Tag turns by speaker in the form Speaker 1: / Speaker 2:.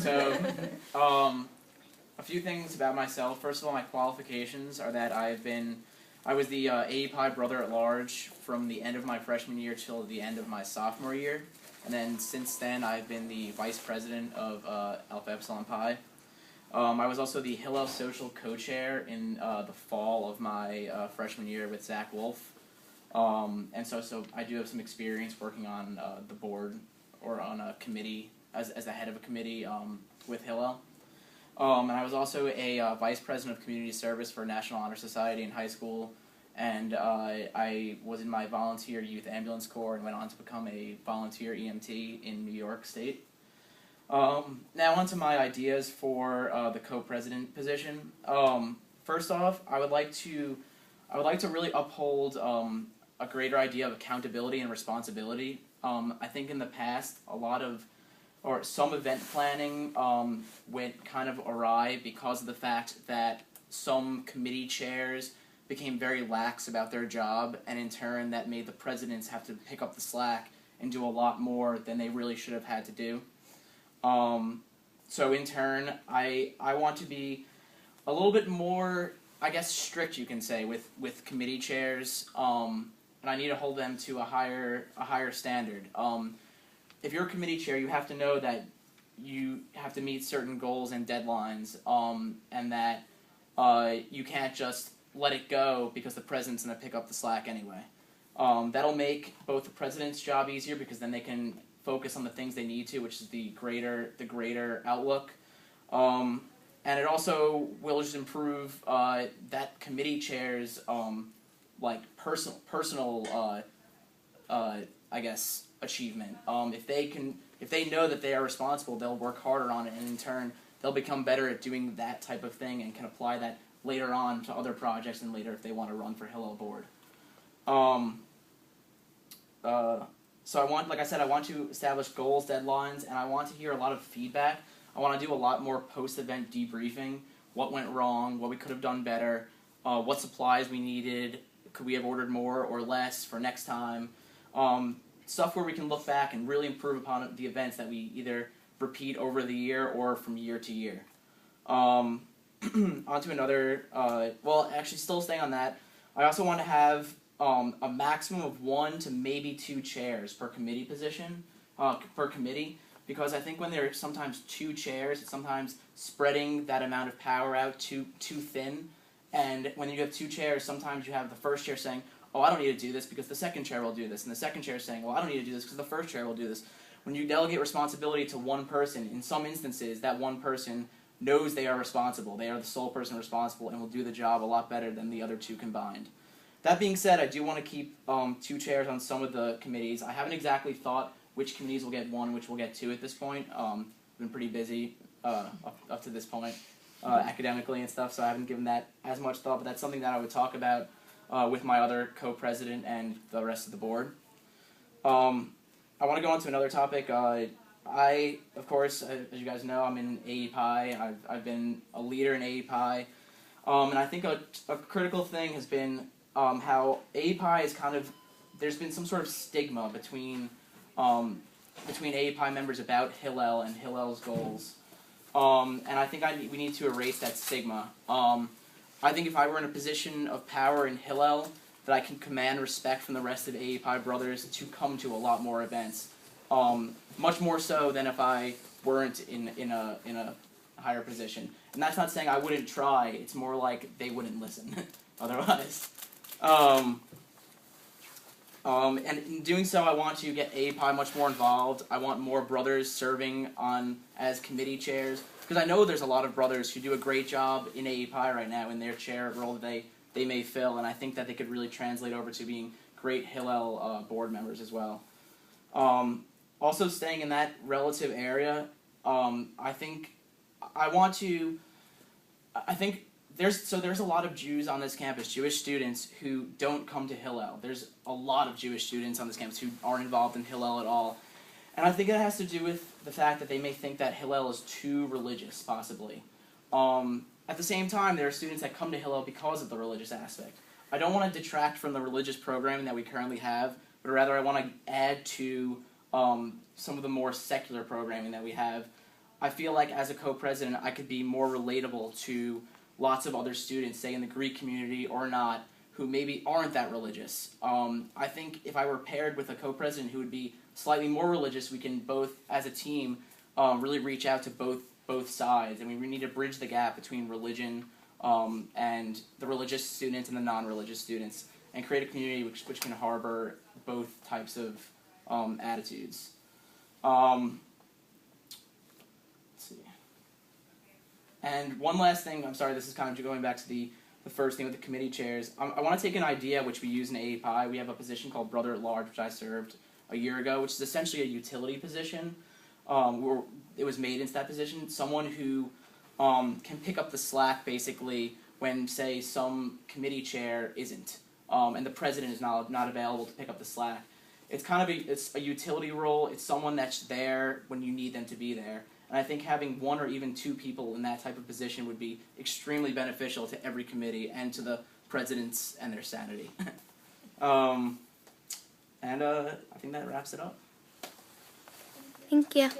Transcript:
Speaker 1: So, a few things about myself. First of all, my qualifications are that I was the AEPI Brother at Large from the end of my freshman year till the end of my sophomore year. And then since then, I've been the Vice President of Alpha Epsilon Pi. I was also the Hillel Social Co-Chair in the fall of my freshman year with Zach Wolf. And so I do have some experience working on the board or on a committee as the head of a committee with Hillel. And I was also a Vice President of Community Service for National Honor Society in high school. And I was in my volunteer youth ambulance corps and went on to become a volunteer EMT in New York State. Now on to my ideas for the co-president position. First off, I would like to really uphold a greater idea of accountability and responsibility. I think in the past, some event planning went kind of awry because of the fact that some committee chairs became very lax about their job, and in turn that made the presidents have to pick up the slack and do a lot more than they really should have had to do. So in turn, I want to be a little bit more, I guess, strict, you can say, with committee chairs, and I need to hold them to a higher standard. If you're a committee chair, you have to know that you have to meet certain goals and deadlines, and that you can't just let it go because the president's going to pick up the slack anyway. That'll make both the president's job easier because then they can focus on the things they need to, which is the greater outlook. And it also will just improve that committee chair's personal I guess achievement. If they know that they are responsible, they'll work harder on it, and in turn they'll become better at doing that type of thing and can apply that later on to other projects and later if they want to run for Hillel board. So like I said, I want to establish goals, deadlines, and I want to hear a lot of feedback. I want to do a lot more post-event debriefing, what went wrong, what we could have done better, what supplies we needed, could we have ordered more or less for next time, stuff where we can look back and really improve upon the events that we either repeat over the year or from year to year. On to another, actually still staying on that, I also want to have a maximum of 1 to maybe 2 chairs per committee position, per committee, because I think when there are sometimes 2 chairs, it's sometimes spreading that amount of power out too thin, and when you have 2 chairs, sometimes you have the first chair saying, oh, I don't need to do this because the second chair will do this, and the second chair saying, well, I don't need to do this because the first chair will do this. When you delegate responsibility to one person, in some instances, that one person knows they are responsible. They are the sole person responsible and will do the job a lot better than the other 2 combined. That being said, I do want to keep 2 chairs on some of the committees. I haven't exactly thought which committees will get 1, which will get 2 at this point. I've been pretty busy up to this point academically and stuff, so I haven't given that as much thought, but that's something that I would talk about with my other co-president and the rest of the board. I want to go on to another topic. Of course, as you guys know, I'm in AEPI. I've been a leader in AEPI. And I think a critical thing has been how AEPI is there's been some sort of stigma between AEPI members about Hillel and Hillel's goals. And I think we need to erase that stigma. I think if I were in a position of power in Hillel, that I can command respect from the rest of AEPI brothers to come to a lot more events. Much more so than if I weren't in a higher position. And that's not saying I wouldn't try, it's more like they wouldn't listen otherwise. And in doing so, I want to get AEPI much more involved. I want more brothers serving as committee chairs, because I know there's a lot of brothers who do a great job in AEPI right now in their chair role that they may fill, and I think that they could really translate over to being great Hillel board members as well. Also staying in that relative area, I think there's a lot of Jews on this campus, Jewish students who don't come to Hillel. There's a lot of Jewish students on this campus who aren't involved in Hillel at all. And I think it has to do with the fact that they may think that Hillel is too religious, possibly. At the same time, there are students that come to Hillel because of the religious aspect. I don't want to detract from the religious programming that we currently have, but rather I want to add to some of the more secular programming that we have. I feel like as a co-president, I could be more relatable to lots of other students, say in the Greek community or not, who maybe aren't that religious. I think if I were paired with a co-president who would be slightly more religious, we can both, as a team, really reach out to both sides, and we need to bridge the gap between religion and the religious students and the non-religious students, and create a community which can harbor both types of attitudes. Let's see. And one last thing, I'm sorry, this is kind of going back to the first thing with the committee chairs. I want to take an idea which we use in AAPI. We have a position called Brother at Large, which I served a year ago, which is essentially a utility position. Where it was made into that position. Someone who can pick up the slack, basically, when, say, some committee chair isn't, and the president is not available to pick up the slack. It's kind of it's a utility role. It's someone that's there when you need them to be there. And I think having one or even two people in that type of position would be extremely beneficial to every committee and to the presidents and their sanity. I think that wraps it up.
Speaker 2: Thank you.